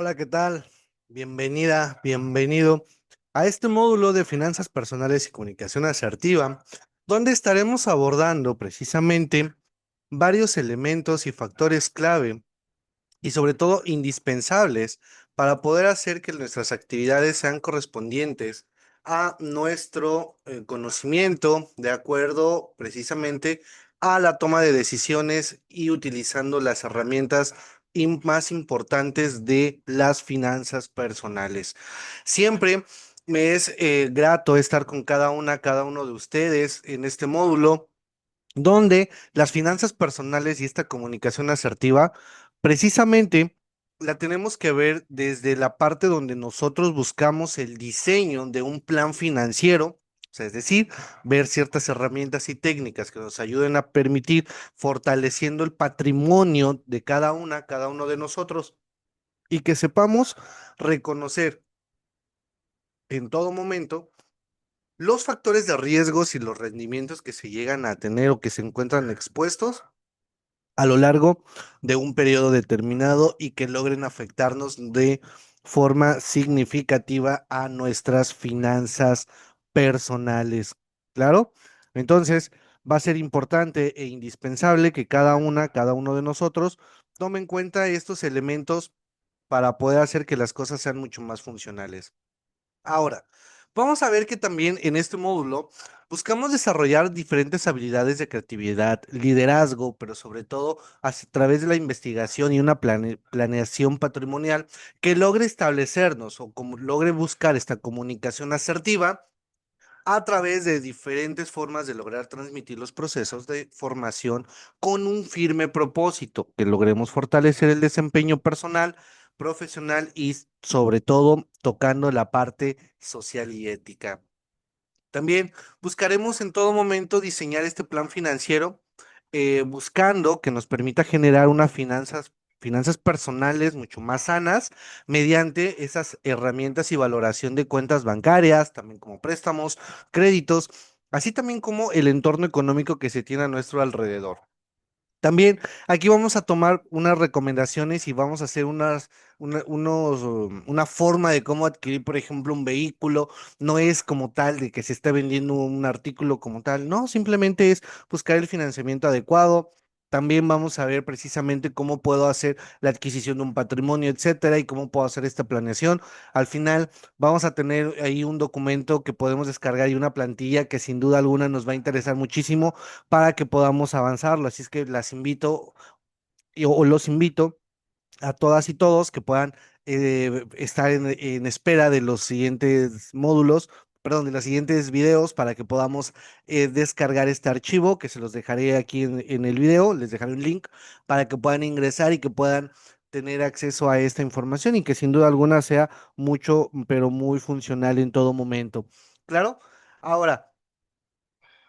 Hola, ¿qué tal? Bienvenida, bienvenido a este módulo de finanzas personales y comunicación asertiva, donde estaremos abordando precisamente varios elementos y factores clave y sobre todo indispensables para poder hacer que nuestras actividades sean correspondientes a nuestro conocimiento, de acuerdo precisamente a la toma de decisiones y utilizando las herramientas más importantes de las finanzas personales. Siempre me es grato estar con cada uno de ustedes en este módulo donde las finanzas personales y esta comunicación asertiva, precisamente la tenemos que ver desde la parte donde nosotros buscamos el diseño de un plan financiero, o sea, es decir, ver ciertas herramientas y técnicas que nos ayuden a permitir fortaleciendo el patrimonio de cada uno de nosotros y que sepamos reconocer en todo momento los factores de riesgos y los rendimientos que se llegan a tener o que se encuentran expuestos a lo largo de un periodo determinado y que logren afectarnos de forma significativa a nuestras finanzas personales. ¿Claro? Entonces, va a ser importante e indispensable que cada uno de nosotros tome en cuenta estos elementos para poder hacer que las cosas sean mucho más funcionales. Ahora, vamos a ver que también en este módulo buscamos desarrollar diferentes habilidades de creatividad, liderazgo, pero sobre todo a través de la investigación y una planeación patrimonial que logre establecernos o como logre buscar esta comunicación asertiva a través de diferentes formas de lograr transmitir los procesos de formación con un firme propósito, que logremos fortalecer el desempeño personal, profesional y sobre todo tocando la parte social y ética. También buscaremos en todo momento diseñar este plan financiero, buscando que nos permita generar unas finanzas personales mucho más sanas mediante esas herramientas y valoración de cuentas bancarias, también como préstamos, créditos, así también como el entorno económico que se tiene a nuestro alrededor. También aquí vamos a tomar unas recomendaciones y vamos a hacer una forma de cómo adquirir, por ejemplo, un vehículo. No es como tal de que se esté vendiendo un artículo como tal, no, simplemente es buscar el financiamiento adecuado. También vamos a ver precisamente cómo puedo hacer la adquisición de un patrimonio, etcétera, y cómo puedo hacer esta planeación. Al final vamos a tener ahí un documento que podemos descargar y una plantilla que sin duda alguna nos va a interesar muchísimo para que podamos avanzarlo. Así es que las invito o los invito a todas y todos que puedan estar en espera de los siguientes módulos, perdón, de los siguientes videos para que podamos descargar este archivo que se los dejaré aquí en el video, les dejaré un link para que puedan ingresar y que puedan tener acceso a esta información y que sin duda alguna sea mucho, pero muy funcional en todo momento. ¿Claro? Ahora,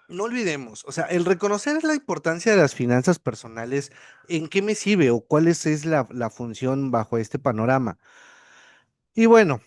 no olvidemos, o sea, el reconocer la importancia de las finanzas personales, ¿en qué me sirve o cuál es la función bajo este panorama? Y bueno,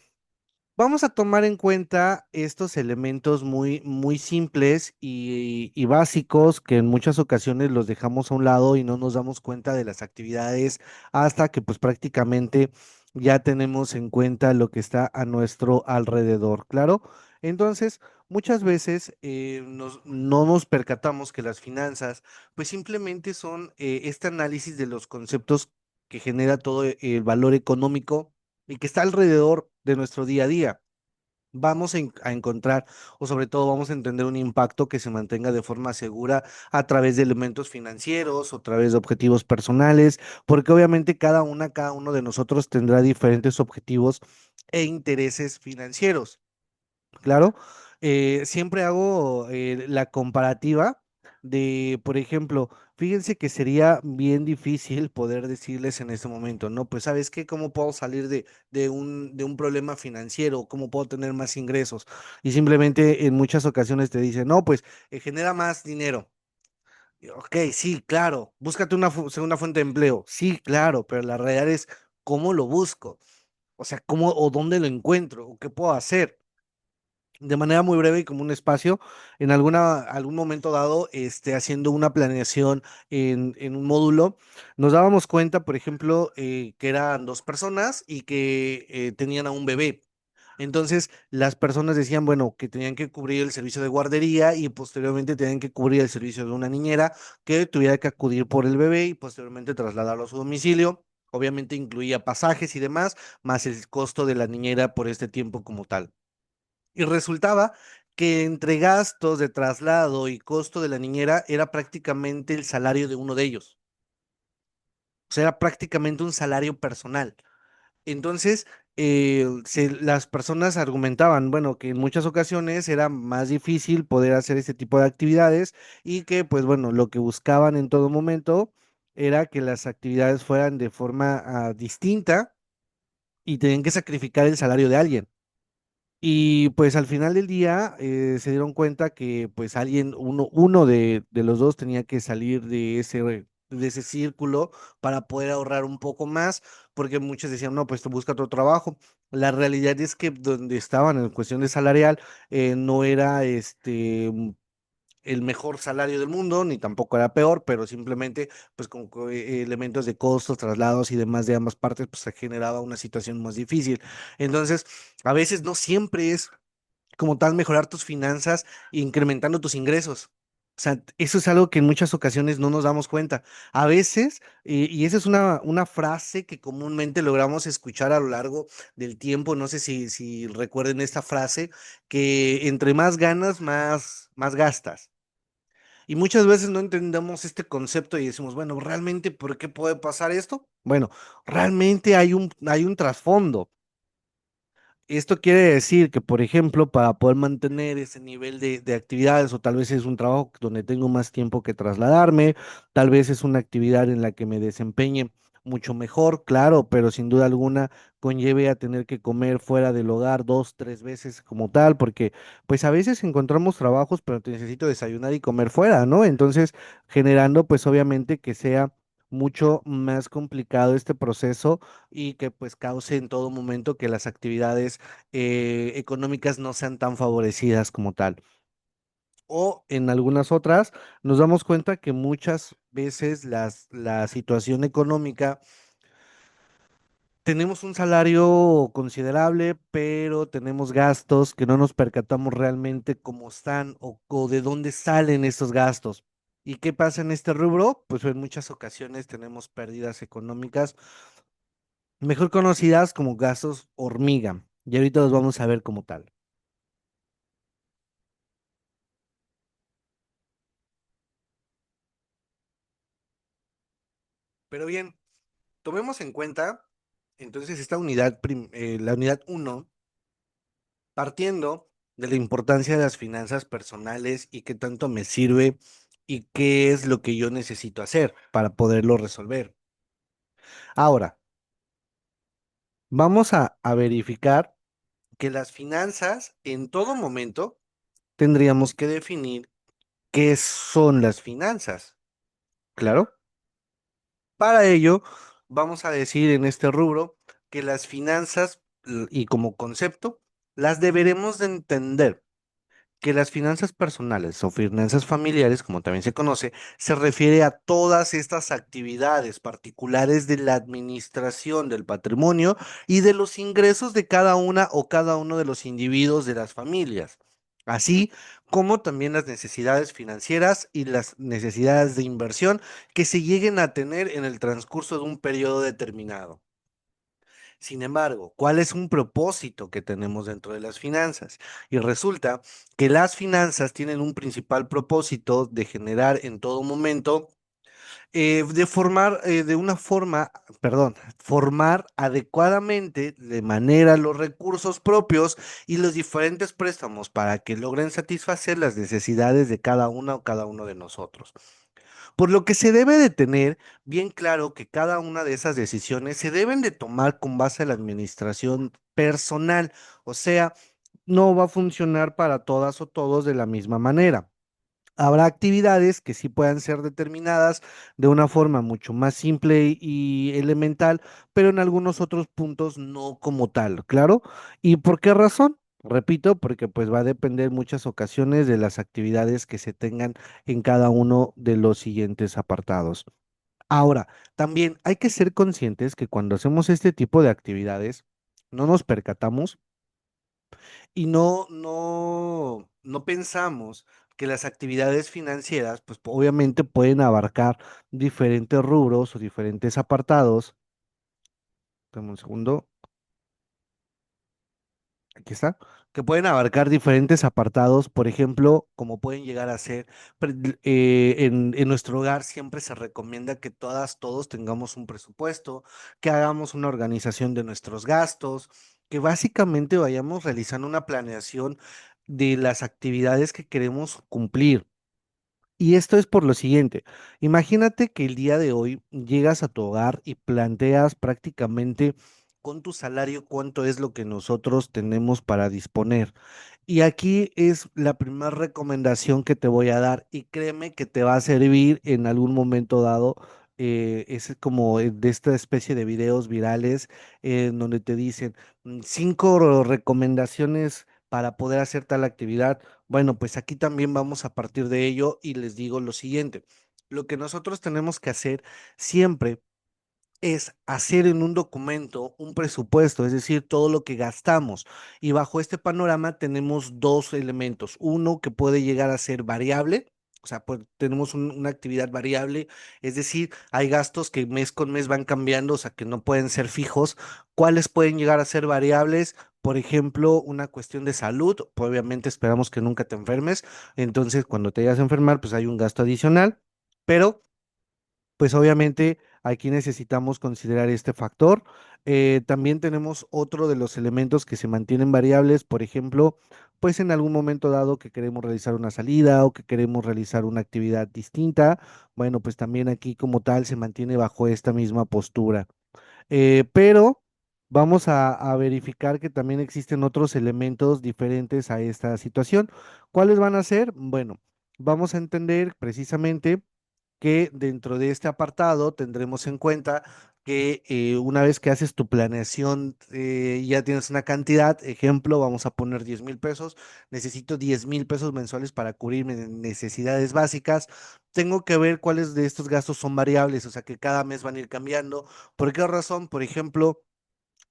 vamos a tomar en cuenta estos elementos muy simples y básicos que en muchas ocasiones los dejamos a un lado y no nos damos cuenta de las actividades hasta que pues prácticamente ya tenemos en cuenta lo que está a nuestro alrededor, ¿claro? Entonces, muchas veces no nos percatamos que las finanzas pues simplemente son este análisis de los conceptos que genera todo el valor económico y que está alrededor de nuestro día a día. Vamos a encontrar, o sobre todo vamos a entender un impacto que se mantenga de forma segura a través de elementos financieros o a través de objetivos personales, porque obviamente cada uno de nosotros tendrá diferentes objetivos e intereses financieros. Claro, siempre hago la comparativa de, por ejemplo, fíjense que sería bien difícil poder decirles en este momento, no, pues ¿sabes qué? ¿Cómo puedo salir de un problema financiero? ¿Cómo puedo tener más ingresos? Y simplemente en muchas ocasiones te dicen, no, pues genera más dinero. Y, ok, sí, claro, búscate una segunda fuente de empleo. Sí, claro, pero la realidad es cómo lo busco, o sea, cómo o dónde lo encuentro o qué puedo hacer. de manera muy breve y como un espacio, en algún momento dado, haciendo una planeación en un módulo, nos dábamos cuenta, por ejemplo, que eran dos personas y que tenían a un bebé. Entonces, las personas decían, bueno, que tenían que cubrir el servicio de guardería y posteriormente tenían que cubrir el servicio de una niñera que tuviera que acudir por el bebé y posteriormente trasladarlo a su domicilio. Obviamente incluía pasajes y demás, más el costo de la niñera por este tiempo como tal. Y resultaba que entre gastos de traslado y costo de la niñera era prácticamente el salario de uno de ellos. O sea, era prácticamente un salario personal. Entonces, las personas argumentaban, bueno, que en muchas ocasiones era más difícil poder hacer este tipo de actividades y que, pues bueno, lo que buscaban en todo momento era que las actividades fueran de forma distinta y tenían que sacrificar el salario de alguien. Y pues al final del día se dieron cuenta que pues uno de los dos tenía que salir de ese círculo para poder ahorrar un poco más, porque muchos decían, no, pues tú busca otro trabajo. La realidad es que donde estaban en cuestión de salarial no era el mejor salario del mundo, ni tampoco era peor, pero simplemente, pues con elementos de costos, traslados y demás de ambas partes, pues se generaba una situación más difícil. Entonces, a veces no siempre es como tal mejorar tus finanzas incrementando tus ingresos. O sea, eso es algo que en muchas ocasiones no nos damos cuenta. A veces, y esa es una frase que comúnmente logramos escuchar a lo largo del tiempo, no sé si recuerden esta frase, que entre más ganas, más gastas. Y muchas veces no entendemos este concepto y decimos, bueno, ¿realmente por qué puede pasar esto? Bueno, realmente hay un trasfondo. Esto quiere decir que, por ejemplo, para poder mantener ese nivel de actividades, o tal vez es un trabajo donde tengo más tiempo que trasladarme, tal vez es una actividad en la que me desempeñe mucho mejor, claro, pero sin duda alguna conlleve a tener que comer fuera del hogar dos, tres veces como tal, porque pues a veces encontramos trabajos, pero te necesito desayunar y comer fuera, ¿no? Entonces, generando pues obviamente que sea mucho más complicado este proceso y que pues cause en todo momento que las actividades económicas no sean tan favorecidas como tal. O en algunas otras nos damos cuenta que muchas veces la situación económica, tenemos un salario considerable, pero tenemos gastos que no nos percatamos realmente cómo están o de dónde salen estos gastos. ¿Y qué pasa en este rubro? Pues en muchas ocasiones tenemos pérdidas económicas mejor conocidas como gastos hormiga. Y ahorita los vamos a ver como tal. Pero bien, tomemos en cuenta entonces esta la unidad uno, partiendo de la importancia de las finanzas personales y qué tanto me sirve y qué es lo que yo necesito hacer para poderlo resolver. Ahora, vamos a verificar que las finanzas en todo momento tendríamos que definir qué son las finanzas. Claro. Para ello, vamos a decir en este rubro que las finanzas, y como concepto, las deberemos de entender que las finanzas personales o finanzas familiares, como también se conoce, se refiere a todas estas actividades particulares de la administración del patrimonio y de los ingresos de cada una o cada uno de los individuos de las familias, así como también las necesidades financieras y las necesidades de inversión que se lleguen a tener en el transcurso de un periodo determinado. Sin embargo, ¿cuál es un propósito que tenemos dentro de las finanzas? Y resulta que las finanzas tienen un principal propósito de generar en todo momento, de formar de una forma, perdón, formar adecuadamente de manera los recursos propios y los diferentes préstamos para que logren satisfacer las necesidades de cada una o cada uno de nosotros. Por lo que se debe de tener bien claro que cada una de esas decisiones se deben de tomar con base a la administración personal, o sea, no va a funcionar para todas o todos de la misma manera. Habrá actividades que sí puedan ser determinadas de una forma mucho más simple y elemental, pero en algunos otros puntos no como tal, ¿claro? ¿Y por qué razón? Repito, porque pues va a depender muchas ocasiones de las actividades que se tengan en cada uno de los siguientes apartados. Ahora, también hay que ser conscientes que cuando hacemos este tipo de actividades, no nos percatamos y no pensamos que las actividades financieras, pues obviamente pueden abarcar diferentes rubros o diferentes apartados. Dame un segundo. Aquí está, que pueden abarcar diferentes apartados, por ejemplo, como pueden llegar a ser, en nuestro hogar siempre se recomienda que todos tengamos un presupuesto, que hagamos una organización de nuestros gastos, que básicamente vayamos realizando una planeación de las actividades que queremos cumplir. Y esto es por lo siguiente, imagínate que el día de hoy llegas a tu hogar y planteas prácticamente con tu salario cuánto es lo que nosotros tenemos para disponer. Y aquí es la primera recomendación que te voy a dar y créeme que te va a servir en algún momento dado. Es como de esta especie de videos virales en donde te dicen cinco recomendaciones para poder hacer tal actividad. Bueno, pues aquí también vamos a partir de ello y les digo lo siguiente. Lo que nosotros tenemos que hacer siempre es hacer en un documento un presupuesto, es decir, todo lo que gastamos. Y bajo este panorama tenemos dos elementos. Uno que puede llegar a ser variable, o sea, pues tenemos una actividad variable, es decir, hay gastos que mes con mes van cambiando, o sea, que no pueden ser fijos. ¿Cuáles pueden llegar a ser variables? Por ejemplo, una cuestión de salud, pues obviamente esperamos que nunca te enfermes, entonces cuando te vayas a enfermar, pues hay un gasto adicional, pero pues obviamente aquí necesitamos considerar este factor. También tenemos otro de los elementos que se mantienen variables, por ejemplo, pues en algún momento dado que queremos realizar una salida o que queremos realizar una actividad distinta, bueno, pues también aquí como tal se mantiene bajo esta misma postura. Pero vamos a verificar que también existen otros elementos diferentes a esta situación. ¿Cuáles van a ser? Bueno, vamos a entender precisamente que dentro de este apartado tendremos en cuenta que una vez que haces tu planeación, ya tienes una cantidad, ejemplo, vamos a poner 10,000 pesos, necesito 10,000 pesos mensuales para cubrir mis necesidades básicas, tengo que ver cuáles de estos gastos son variables, o sea que cada mes van a ir cambiando. ¿Por qué razón? Por ejemplo,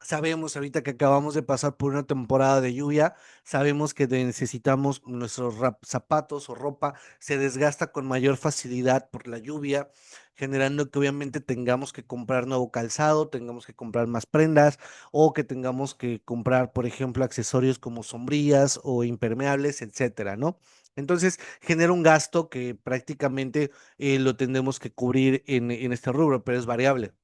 sabemos ahorita que acabamos de pasar por una temporada de lluvia, sabemos que necesitamos nuestros zapatos o ropa, se desgasta con mayor facilidad por la lluvia, generando que obviamente tengamos que comprar nuevo calzado, tengamos que comprar más prendas o que tengamos que comprar, por ejemplo, accesorios como sombrillas o impermeables, etcétera, ¿no? Entonces genera un gasto que prácticamente lo tendremos que cubrir en este rubro, pero es variable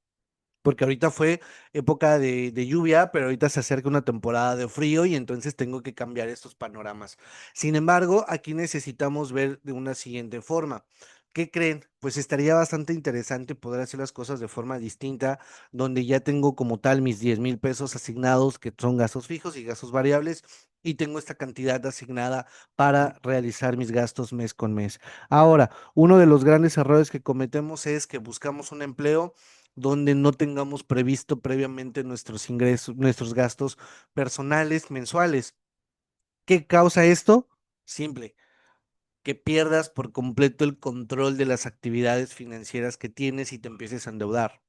porque ahorita fue época de lluvia, pero ahorita se acerca una temporada de frío y entonces tengo que cambiar estos panoramas. Sin embargo, aquí necesitamos ver de una siguiente forma. ¿Qué creen? Pues estaría bastante interesante poder hacer las cosas de forma distinta, donde ya tengo como tal mis 10,000 pesos asignados, que son gastos fijos y gastos variables, y tengo esta cantidad asignada para realizar mis gastos mes con mes. Ahora, uno de los grandes errores que cometemos es que buscamos un empleo donde no tengamos previsto previamente nuestros ingresos, nuestros gastos personales mensuales. ¿Qué causa esto? Simple, que pierdas por completo el control de las actividades financieras que tienes y te empieces a endeudar.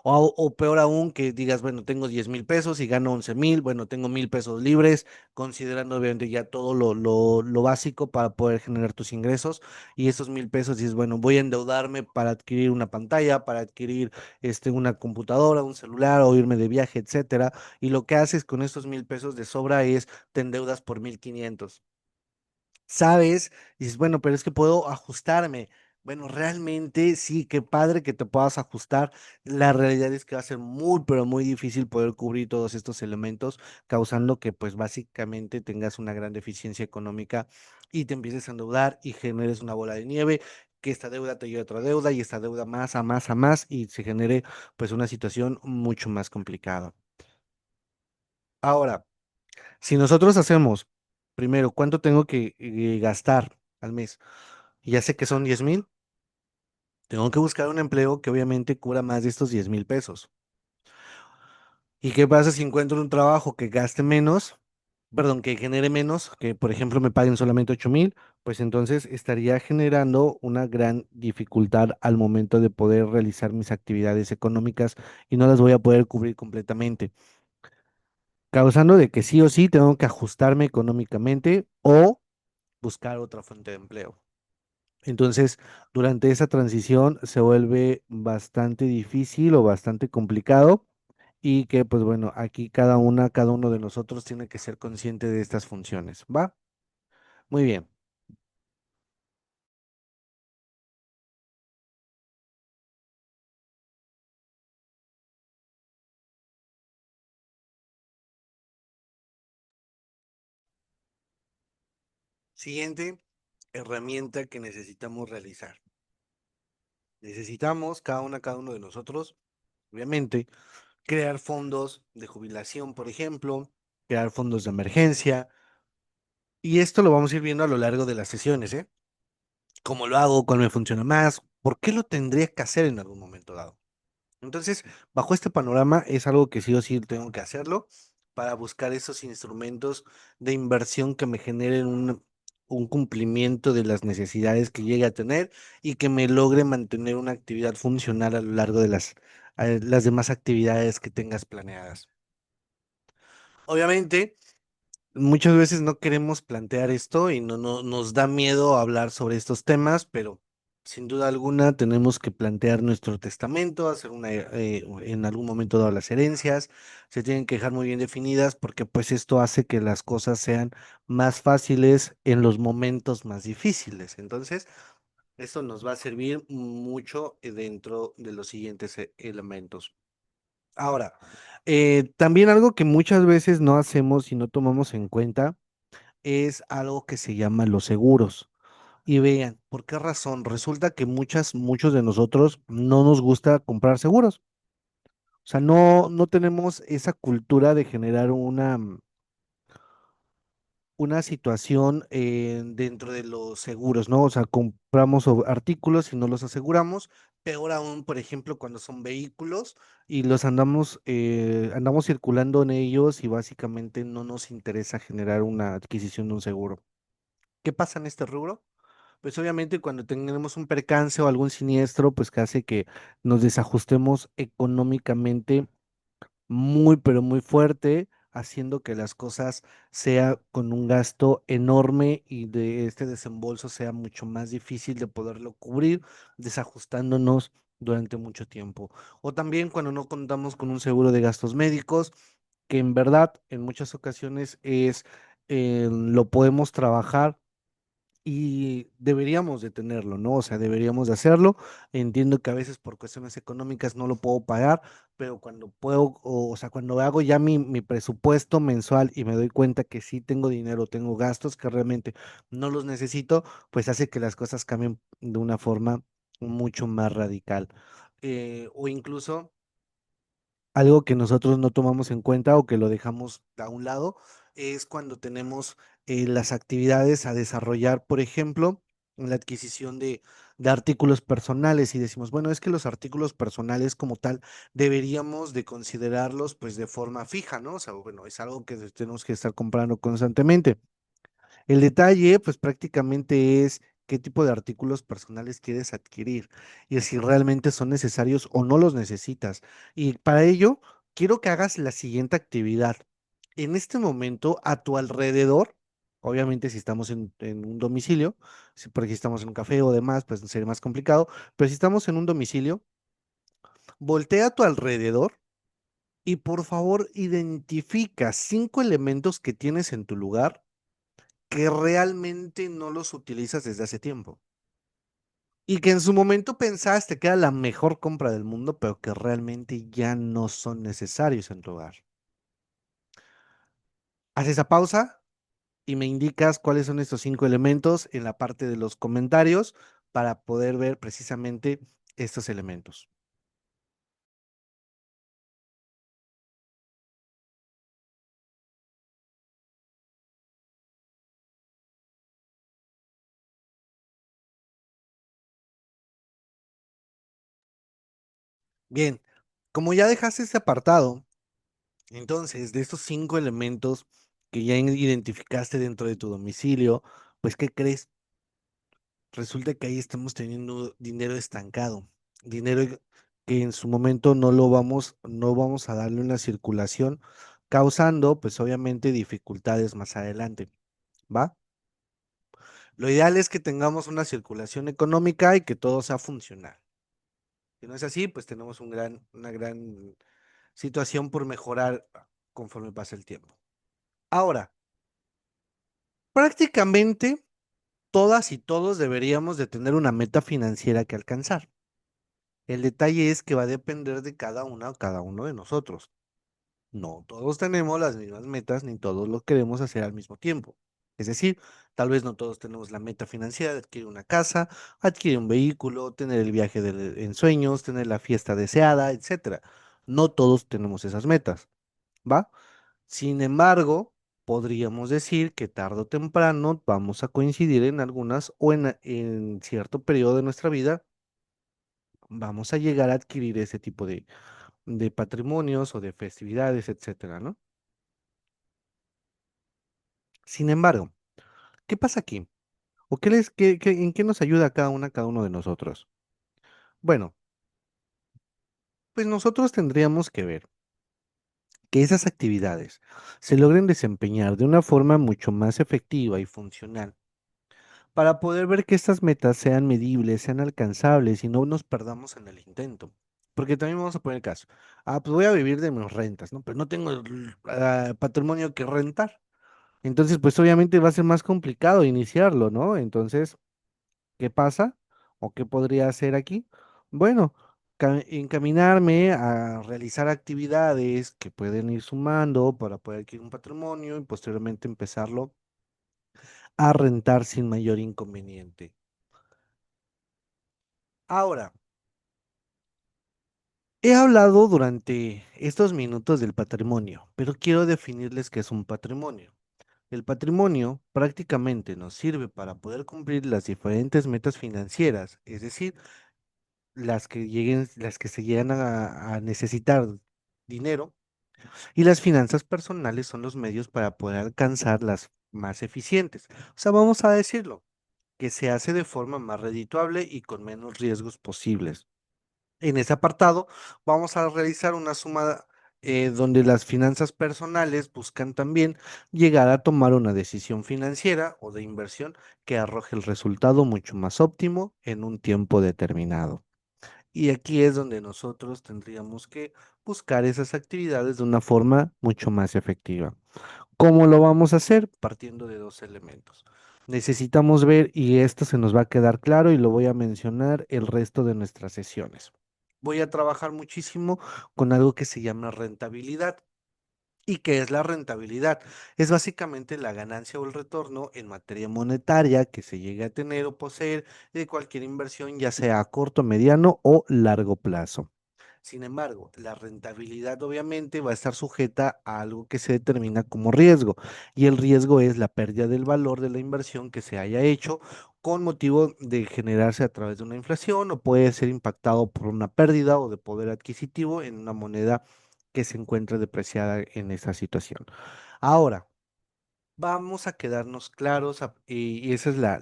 O peor aún, que digas, bueno, tengo 10,000 pesos y gano 11,000, bueno, tengo 1,000 pesos libres, considerando obviamente ya todo lo básico para poder generar tus ingresos. Y esos 1,000 pesos dices, bueno, voy a endeudarme para adquirir una pantalla, para adquirir una computadora, un celular o irme de viaje, etcétera. Y lo que haces con esos 1,000 pesos de sobra es te endeudas por 1,500, sabes, y dices, bueno, pero es que puedo ajustarme. Bueno, realmente sí, qué padre que te puedas ajustar. La realidad es que va a ser muy, pero muy difícil poder cubrir todos estos elementos, causando que pues básicamente tengas una gran deficiencia económica y te empieces a endeudar y generes una bola de nieve, que esta deuda te lleve a otra deuda y esta deuda más a más a más y se genere pues una situación mucho más complicada. Ahora, si nosotros hacemos, primero, ¿cuánto tengo que gastar al mes? Y ya sé que son 10,000, tengo que buscar un empleo que obviamente cubra más de estos 10,000 pesos. ¿Y qué pasa si encuentro un trabajo que gaste menos? perdón, que genere menos, que por ejemplo me paguen solamente 8,000, pues entonces estaría generando una gran dificultad al momento de poder realizar mis actividades económicas y no las voy a poder cubrir completamente, causando de que sí o sí tengo que ajustarme económicamente o buscar otra fuente de empleo. Entonces, durante esa transición se vuelve bastante difícil o bastante complicado y que, pues bueno, aquí cada uno de nosotros tiene que ser consciente de estas funciones, ¿va? Muy bien. Siguiente herramienta que necesitamos realizar. Necesitamos, cada uno de nosotros, obviamente, crear fondos de jubilación, por ejemplo, crear fondos de emergencia. Y esto lo vamos a ir viendo a lo largo de las sesiones, ¿eh? ¿Cómo lo hago? ¿Cuál me funciona más? ¿Por qué lo tendría que hacer en algún momento dado? Entonces, bajo este panorama es algo que sí o sí tengo que hacerlo para buscar esos instrumentos de inversión que me generen un cumplimiento de las necesidades que llegue a tener y que me logre mantener una actividad funcional a lo largo de las demás actividades que tengas planeadas. Obviamente, muchas veces no queremos plantear esto y no nos da miedo hablar sobre estos temas, pero sin duda alguna tenemos que plantear nuestro testamento, hacer en algún momento dado las herencias, se tienen que dejar muy bien definidas porque pues esto hace que las cosas sean más fáciles en los momentos más difíciles. Entonces, esto nos va a servir mucho dentro de los siguientes elementos. Ahora, también algo que muchas veces no hacemos y no tomamos en cuenta es algo que se llama los seguros. Y vean, ¿por qué razón? Resulta que muchos de nosotros no nos gusta comprar seguros. O sea, no tenemos esa cultura de generar una situación dentro de los seguros, ¿no? O sea, compramos artículos y no los aseguramos. Peor aún, por ejemplo, cuando son vehículos y los andamos circulando en ellos y básicamente no nos interesa generar una adquisición de un seguro. ¿Qué pasa en este rubro? Pues obviamente cuando tenemos un percance o algún siniestro, pues que hace que nos desajustemos económicamente muy, pero muy fuerte, haciendo que las cosas sea con un gasto enorme y de este desembolso sea mucho más difícil de poderlo cubrir, desajustándonos durante mucho tiempo. O también cuando no contamos con un seguro de gastos médicos, que en verdad en muchas ocasiones lo podemos trabajar y deberíamos de tenerlo, ¿no? O sea, deberíamos de hacerlo. Entiendo que a veces por cuestiones económicas no lo puedo pagar, pero cuando puedo, o sea, cuando hago ya mi presupuesto mensual y me doy cuenta que sí tengo dinero, tengo gastos que realmente no los necesito, pues hace que las cosas cambien de una forma mucho más radical. O incluso algo que nosotros no tomamos en cuenta o que lo dejamos a un lado es cuando tenemos las actividades a desarrollar, por ejemplo, en la adquisición de artículos personales y decimos, bueno, es que los artículos personales como tal deberíamos de considerarlos pues de forma fija, ¿no? O sea, bueno, es algo que tenemos que estar comprando constantemente. El detalle, pues prácticamente es qué tipo de artículos personales quieres adquirir y si realmente son necesarios o no los necesitas. Y para ello, quiero que hagas la siguiente actividad. En este momento, a tu alrededor, obviamente si estamos en un domicilio, porque si estamos en un café o demás, pues sería más complicado, pero si estamos en un domicilio, voltea a tu alrededor y por favor identifica 5 elementos que tienes en tu lugar que realmente no los utilizas desde hace tiempo y que en su momento pensaste que era la mejor compra del mundo, pero que realmente ya no son necesarios en tu hogar. Haz esa pausa y me indicas cuáles son estos 5 elementos en la parte de los comentarios para poder ver precisamente estos elementos. Bien, como ya dejaste este apartado, entonces de estos 5 elementos, que ya identificaste dentro de tu domicilio, pues ¿qué crees? Resulta que ahí estamos teniendo dinero estancado, dinero que en su momento no vamos a darle una circulación, causando, pues obviamente, dificultades más adelante, ¿va? Lo ideal es que tengamos una circulación económica y que todo sea funcional. Si no es así, pues tenemos una gran situación por mejorar conforme pasa el tiempo. Ahora, prácticamente todas y todos deberíamos de tener una meta financiera que alcanzar. El detalle es que va a depender de cada una o cada uno de nosotros. No todos tenemos las mismas metas ni todos lo queremos hacer al mismo tiempo. Es decir, tal vez no todos tenemos la meta financiera de adquirir una casa, adquirir un vehículo, tener el viaje de ensueños, tener la fiesta deseada, etcétera. No todos tenemos esas metas, ¿va? Sin embargo, podríamos decir que tarde o temprano vamos a coincidir en algunas o en cierto periodo de nuestra vida vamos a llegar a adquirir ese tipo de patrimonios o de festividades, etcétera, ¿no? Sin embargo, ¿qué pasa aquí? ¿O en qué nos ayuda cada uno de nosotros? Bueno, pues nosotros tendríamos que ver que esas actividades se logren desempeñar de una forma mucho más efectiva y funcional para poder ver que estas metas sean medibles, sean alcanzables y no nos perdamos en el intento. Porque también vamos a poner el caso. Ah, pues voy a vivir de mis rentas, ¿no? Pero no tengo patrimonio que rentar. Entonces, pues obviamente va a ser más complicado iniciarlo, ¿no? Entonces, ¿qué pasa? ¿O qué podría hacer aquí? Bueno, encaminarme a realizar actividades que pueden ir sumando para poder adquirir un patrimonio y posteriormente empezarlo a rentar sin mayor inconveniente. Ahora, he hablado durante estos minutos del patrimonio, pero quiero definirles qué es un patrimonio. El patrimonio prácticamente nos sirve para poder cumplir las diferentes metas financieras, es decir, las que se llegan a necesitar dinero, y las finanzas personales son los medios para poder alcanzar las más eficientes. O sea, vamos a decirlo, que se hace de forma más redituable y con menos riesgos posibles. En ese apartado vamos a realizar una suma donde las finanzas personales buscan también llegar a tomar una decisión financiera o de inversión que arroje el resultado mucho más óptimo en un tiempo determinado. Y aquí es donde nosotros tendríamos que buscar esas actividades de una forma mucho más efectiva. ¿Cómo lo vamos a hacer? Partiendo de dos elementos. Necesitamos ver, y esto se nos va a quedar claro y lo voy a mencionar el resto de nuestras sesiones. Voy a trabajar muchísimo con algo que se llama rentabilidad. ¿Y qué es la rentabilidad? Es básicamente la ganancia o el retorno en materia monetaria que se llegue a tener o poseer de cualquier inversión, ya sea a corto, mediano o largo plazo. Sin embargo, la rentabilidad obviamente va a estar sujeta a algo que se determina como riesgo, y el riesgo es la pérdida del valor de la inversión que se haya hecho con motivo de generarse a través de una inflación o puede ser impactado por una pérdida o de poder adquisitivo en una moneda que se encuentre depreciada en esa situación. Ahora, vamos a quedarnos claros y esa es la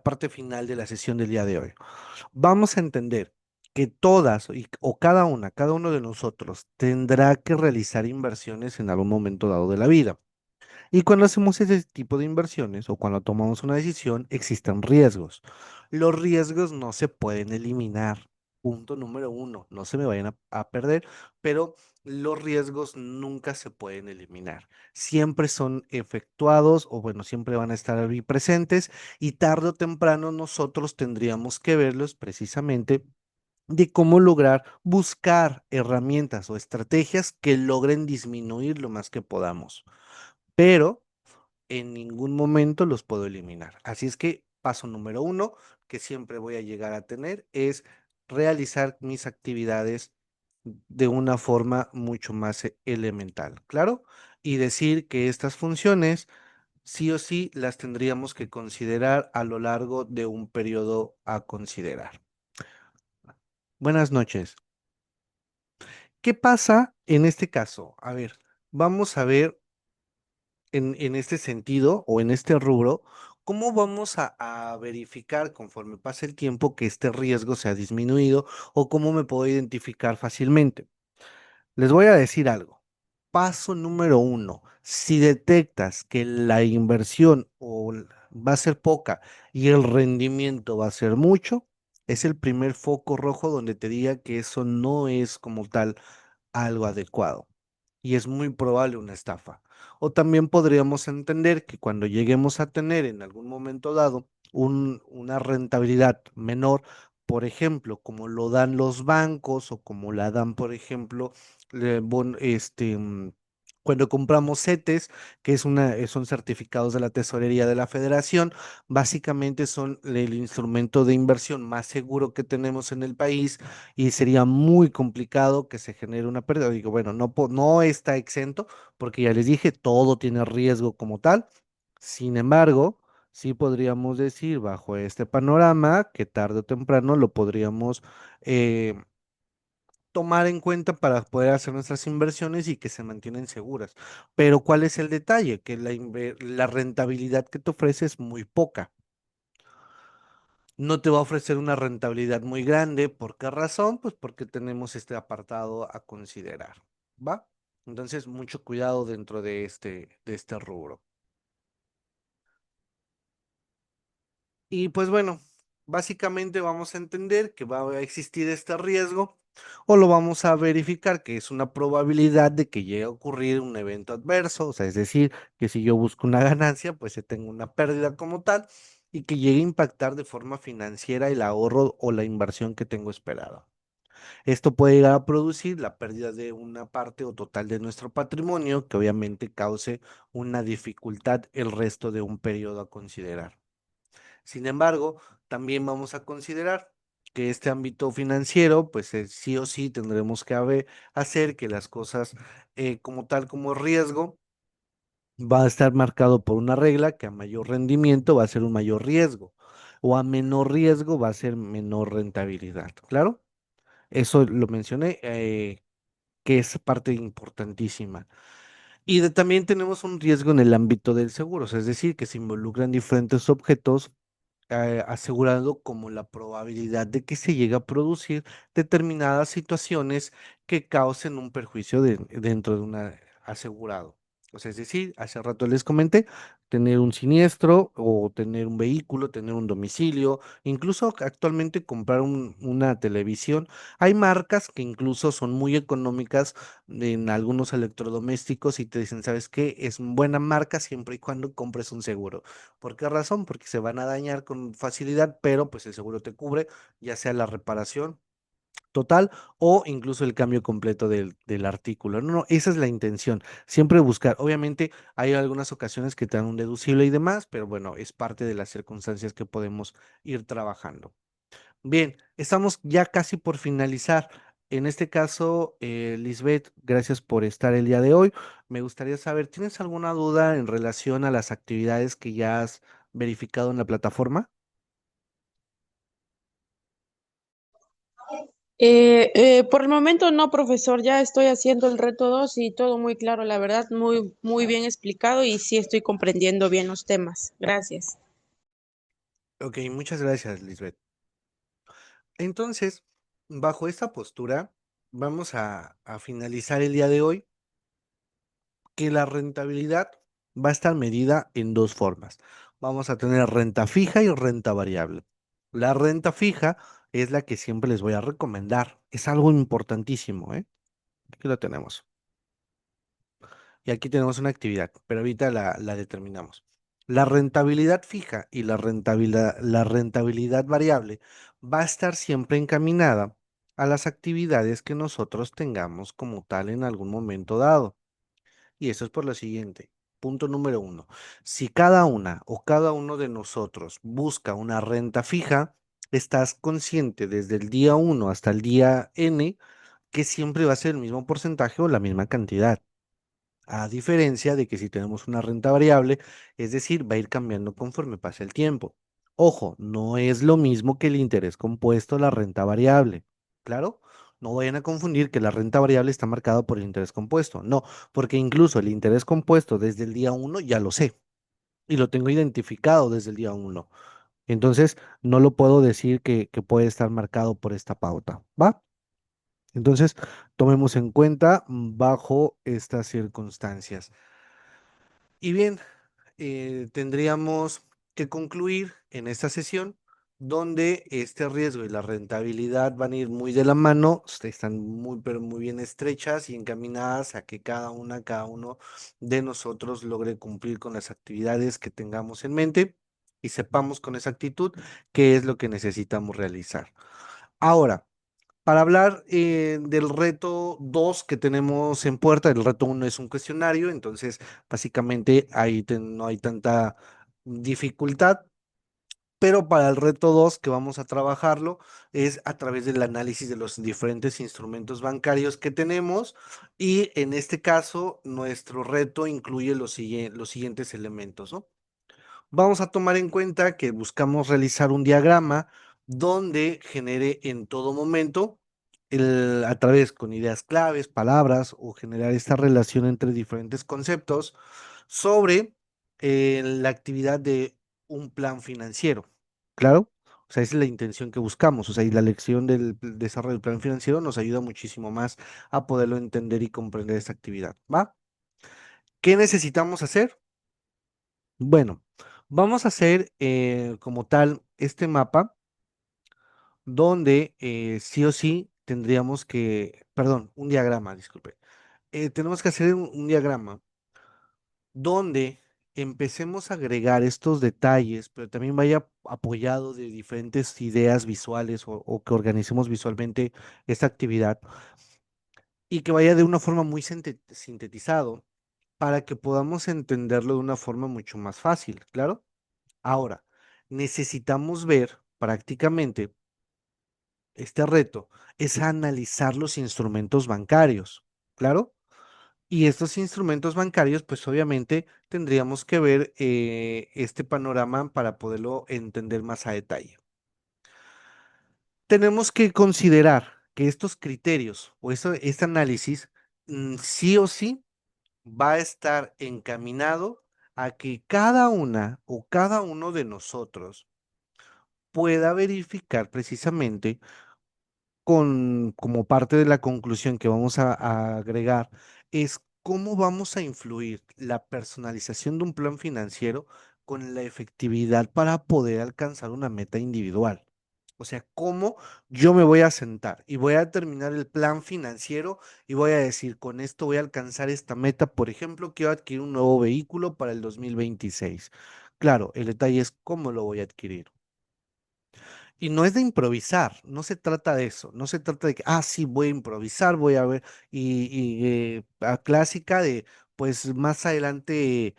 parte final de la sesión del día de hoy. Vamos a entender que o cada uno de nosotros tendrá que realizar inversiones en algún momento dado de la vida. Y cuando hacemos ese tipo de inversiones o cuando tomamos una decisión, existen riesgos. Los riesgos no se pueden eliminar. Punto número uno, no se me vayan a perder, pero los riesgos nunca se pueden eliminar. Siempre son efectuados o bueno, siempre van a estar ahí presentes y tarde o temprano nosotros tendríamos que verlos precisamente de cómo lograr buscar herramientas o estrategias que logren disminuir lo más que podamos. Pero en ningún momento los puedo eliminar. Así es que paso número uno que siempre voy a llegar a tener es realizar mis actividades de una forma mucho más elemental, ¿claro? Y decir que estas funciones sí o sí las tendríamos que considerar a lo largo de un periodo a considerar. Buenas noches. ¿Qué pasa en este caso? A ver, vamos a ver en este sentido o en este rubro, ¿cómo vamos a verificar conforme pasa el tiempo que este riesgo se ha disminuido o cómo me puedo identificar fácilmente? Les voy a decir algo. Paso número uno, si detectas que la inversión va a ser poca y el rendimiento va a ser mucho, es el primer foco rojo donde te diga que eso no es como tal algo adecuado y es muy probable una estafa. O también podríamos entender que cuando lleguemos a tener en algún momento dado una rentabilidad menor, por ejemplo, como lo dan los bancos o como la dan, por ejemplo, cuando compramos CETES, que son certificados de la Tesorería de la Federación, básicamente son el instrumento de inversión más seguro que tenemos en el país y sería muy complicado que se genere una pérdida. Digo, bueno, no está exento porque ya les dije, todo tiene riesgo como tal. Sin embargo, sí podríamos decir bajo este panorama que tarde o temprano lo podríamos eh, tomar en cuenta para poder hacer nuestras inversiones y que se mantienen seguras. Pero ¿cuál es el detalle? Que la rentabilidad que te ofrece es muy poca. No te va a ofrecer una rentabilidad muy grande. ¿Por qué razón? Pues porque tenemos este apartado a considerar, ¿va? Entonces, mucho cuidado dentro de este rubro. Y pues bueno, básicamente vamos a entender que va a existir este riesgo o lo vamos a verificar que es una probabilidad de que llegue a ocurrir un evento adverso, o sea, es decir, que si yo busco una ganancia, pues se tenga una pérdida como tal y que llegue a impactar de forma financiera el ahorro o la inversión que tengo esperada. Esto puede llegar a producir la pérdida de una parte o total de nuestro patrimonio, que obviamente cause una dificultad el resto de un periodo a considerar. Sin embargo, también vamos a considerar que este ámbito financiero, pues sí o sí tendremos que hacer que las cosas como tal como riesgo va a estar marcado por una regla que a mayor rendimiento va a ser un mayor riesgo o a menor riesgo va a ser menor rentabilidad. ¿Claro? Eso lo mencioné, que es parte importantísima. Y también tenemos un riesgo en el ámbito del seguro, o sea, es decir, que se involucran diferentes objetos asegurando como la probabilidad de que se llegue a producir determinadas situaciones que causen un perjuicio dentro de un asegurado. O sea, es decir, hace rato les comenté, tener un siniestro o tener un vehículo, tener un domicilio, incluso actualmente comprar una televisión. Hay marcas que incluso son muy económicas en algunos electrodomésticos y te dicen, ¿sabes qué? Es buena marca siempre y cuando compres un seguro. ¿Por qué razón? Porque se van a dañar con facilidad, pero pues el seguro te cubre, ya sea la reparación total o incluso el cambio completo del artículo. No, no, esa es la intención. Siempre buscar. Obviamente hay algunas ocasiones que te dan un deducible y demás, pero bueno, es parte de las circunstancias que podemos ir trabajando. Bien, estamos ya casi por finalizar. En este caso, Lisbeth, gracias por estar el día de hoy. Me gustaría saber, ¿tienes alguna duda en relación a las actividades que ya has verificado en la plataforma? Por el momento no, profesor, ya estoy haciendo el reto 2 y todo muy claro, la verdad, muy, muy bien explicado y sí estoy comprendiendo bien los temas. Gracias. Ok, muchas gracias, Lisbeth. Entonces, bajo esta postura, vamos a finalizar el día de hoy que la rentabilidad va a estar medida en dos formas. Vamos a tener renta fija y renta variable. La renta fija es la que siempre les voy a recomendar. Es algo importantísimo, ¿eh? Aquí lo tenemos. Y aquí tenemos una actividad, pero ahorita la determinamos. La rentabilidad fija y la rentabilidad variable va a estar siempre encaminada a las actividades que nosotros tengamos como tal en algún momento dado. Y eso es por lo siguiente. Punto número uno. Si cada una o cada uno de nosotros busca una renta fija, estás consciente desde el día uno hasta el día N que siempre va a ser el mismo porcentaje o la misma cantidad. A diferencia de que si tenemos una renta variable, es decir, va a ir cambiando conforme pasa el tiempo. Ojo, no es lo mismo que el interés compuesto, la renta variable. ¿Claro? No vayan a confundir que la renta variable está marcada por el interés compuesto. No, porque incluso el interés compuesto desde el día uno ya lo sé y lo tengo identificado desde el día uno. Entonces, no lo puedo decir que puede estar marcado por esta pauta, ¿va? Entonces, tomemos en cuenta bajo estas circunstancias. Y bien, tendríamos que concluir en esta sesión donde este riesgo y la rentabilidad van a ir muy de la mano, están muy, pero muy bien estrechas y encaminadas a que cada uno de nosotros logre cumplir con las actividades que tengamos en mente y sepamos con exactitud qué es lo que necesitamos realizar. Ahora, para hablar del reto 2 que tenemos en puerta, el reto uno es un cuestionario, entonces básicamente ahí no hay tanta dificultad, pero para el reto 2 que vamos a trabajarlo es a través del análisis de los diferentes instrumentos bancarios que tenemos y en este caso nuestro reto incluye los siguientes elementos, ¿no? Vamos a tomar en cuenta que buscamos realizar un diagrama donde genere en todo momento, a través con ideas claves, palabras o generar esta relación entre diferentes conceptos sobre la actividad de un plan financiero. ¿Claro? O sea, esa es la intención que buscamos. O sea, y la lección del desarrollo del plan financiero nos ayuda muchísimo más a poderlo entender y comprender esta actividad. ¿Va? ¿Qué necesitamos hacer? Bueno, vamos a hacer como tal este mapa donde sí o sí tendríamos que, perdón, un diagrama, disculpe. Tenemos que hacer un diagrama donde empecemos a agregar estos detalles, pero también vaya apoyado de diferentes ideas visuales o que organicemos visualmente esta actividad y que vaya de una forma muy sintetizado para que podamos entenderlo de una forma mucho más fácil, ¿claro? Ahora, necesitamos ver prácticamente este reto, es analizar los instrumentos bancarios, ¿claro? Y estos instrumentos bancarios, pues obviamente tendríamos que ver este panorama para poderlo entender más a detalle. Tenemos que considerar que estos criterios o este análisis sí o sí va a estar encaminado a que cada una o cada uno de nosotros pueda verificar precisamente como parte de la conclusión que vamos a agregar, es cómo vamos a influir la personalización de un plan financiero con la efectividad para poder alcanzar una meta individual. O sea, cómo yo me voy a sentar y voy a terminar el plan financiero y voy a decir, con esto voy a alcanzar esta meta. Por ejemplo, quiero adquirir un nuevo vehículo para el 2026. Claro, el detalle es cómo lo voy a adquirir. Y no es de improvisar, no se trata de eso, no se trata de que, sí, voy a improvisar, voy a ver, la clásica de, pues más adelante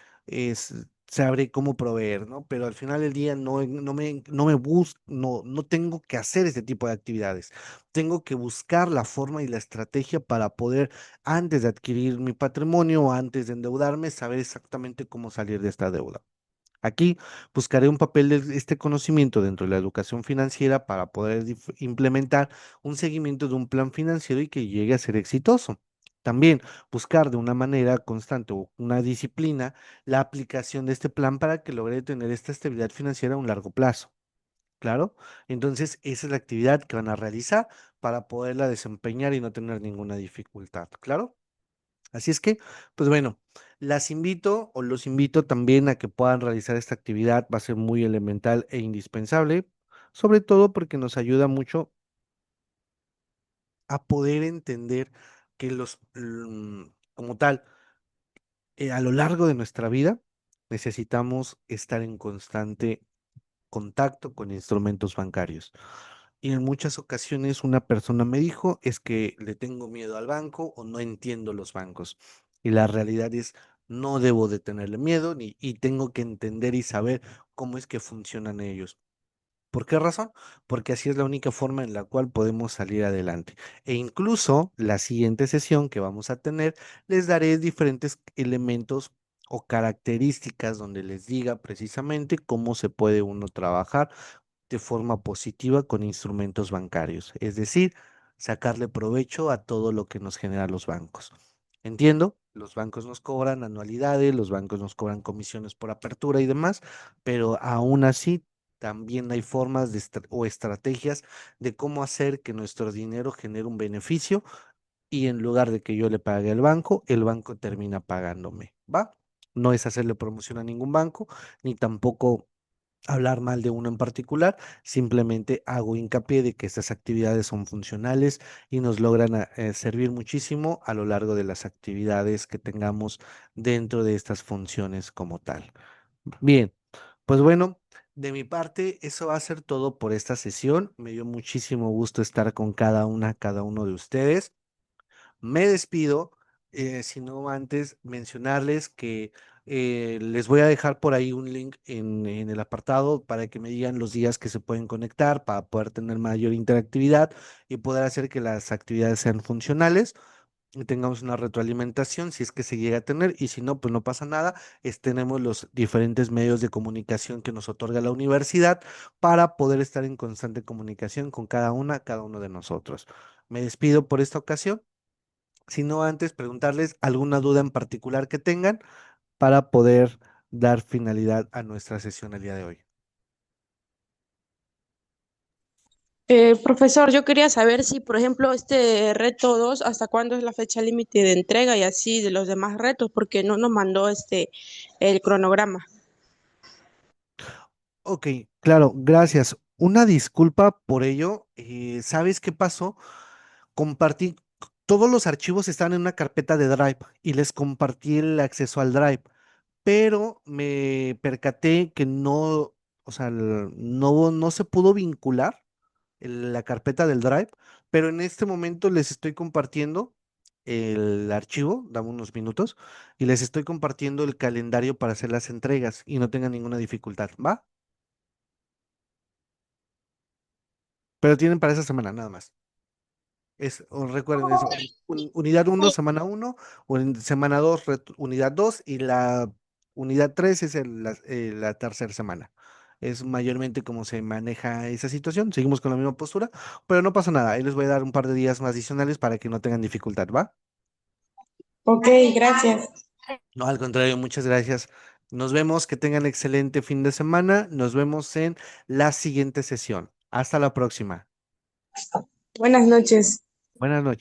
sabré cómo proveer, ¿no? Pero al final del día no me busco, no tengo que hacer este tipo de actividades. Tengo que buscar la forma y la estrategia para poder, antes de adquirir mi patrimonio, antes de endeudarme, saber exactamente cómo salir de esta deuda. Aquí buscaré un papel de este conocimiento dentro de la educación financiera para poder implementar un seguimiento de un plan financiero y que llegue a ser exitoso. También buscar de una manera constante o una disciplina la aplicación de este plan para que logre tener esta estabilidad financiera a un largo plazo. ¿Claro? Entonces, esa es la actividad que van a realizar para poderla desempeñar y no tener ninguna dificultad. ¿Claro? Así es que, pues bueno, las invito o los invito también a que puedan realizar esta actividad. Va a ser muy elemental e indispensable, sobre todo porque nos ayuda mucho a poder entender que como tal, a lo largo de nuestra vida necesitamos estar en constante contacto con instrumentos bancarios. Y en muchas ocasiones una persona me dijo, es que le tengo miedo al banco o no entiendo los bancos. Y la realidad es, no debo de tenerle miedo y tengo que entender y saber cómo es que funcionan ellos. ¿Por qué razón? Porque así es la única forma en la cual podemos salir adelante. E incluso la siguiente sesión que vamos a tener, les daré diferentes elementos o características donde les diga precisamente cómo se puede uno trabajar de forma positiva con instrumentos bancarios. Es decir, sacarle provecho a todo lo que nos generan los bancos. Entiendo, los bancos nos cobran anualidades, los bancos nos cobran comisiones por apertura y demás, pero aún así también hay formas o estrategias de cómo hacer que nuestro dinero genere un beneficio y en lugar de que yo le pague al banco, el banco termina pagándome, ¿va? No es hacerle promoción a ningún banco, ni tampoco hablar mal de uno en particular, simplemente hago hincapié de que estas actividades son funcionales y nos logran servir muchísimo a lo largo de las actividades que tengamos dentro de estas funciones como tal. Bien, pues bueno, de mi parte, eso va a ser todo por esta sesión. Me dio muchísimo gusto estar con cada uno de ustedes. Me despido, sino antes mencionarles que les voy a dejar por ahí un link en el apartado para que me digan los días que se pueden conectar para poder tener mayor interactividad y poder hacer que las actividades sean funcionales y tengamos una retroalimentación si es que se llega a tener y si no, pues no pasa nada. Tenemos los diferentes medios de comunicación que nos otorga la universidad para poder estar en constante comunicación con cada uno de nosotros. Me despido por esta ocasión sino antes preguntarles alguna duda en particular que tengan para poder dar finalidad a nuestra sesión el día de hoy. Profesor, yo quería saber si, por ejemplo, este reto 2, ¿hasta cuándo es la fecha límite de entrega y así de los demás retos? Porque no nos mandó el cronograma. Ok, claro, gracias. Una disculpa por ello. ¿Sabes qué pasó? Compartí, todos los archivos están en una carpeta de Drive y les compartí el acceso al Drive, pero me percaté que no, o sea, no se pudo vincular la carpeta del Drive, pero en este momento les estoy compartiendo el archivo, dame unos minutos, y les estoy compartiendo el calendario para hacer las entregas y no tengan ninguna dificultad, ¿va? Pero tienen para esa semana nada más. Recuerden eso, unidad uno semana uno semana 2 unidad 2 y la unidad 3 es la tercera semana. Es mayormente como se maneja esa situación. Seguimos con la misma postura, pero no pasa nada. Ahí les voy a dar un par de días más adicionales para que no tengan dificultad, ¿va? Ok, gracias. No, al contrario, muchas gracias. Nos vemos, que tengan excelente fin de semana. Nos vemos en la siguiente sesión. Hasta la próxima. Buenas noches. Buenas noches.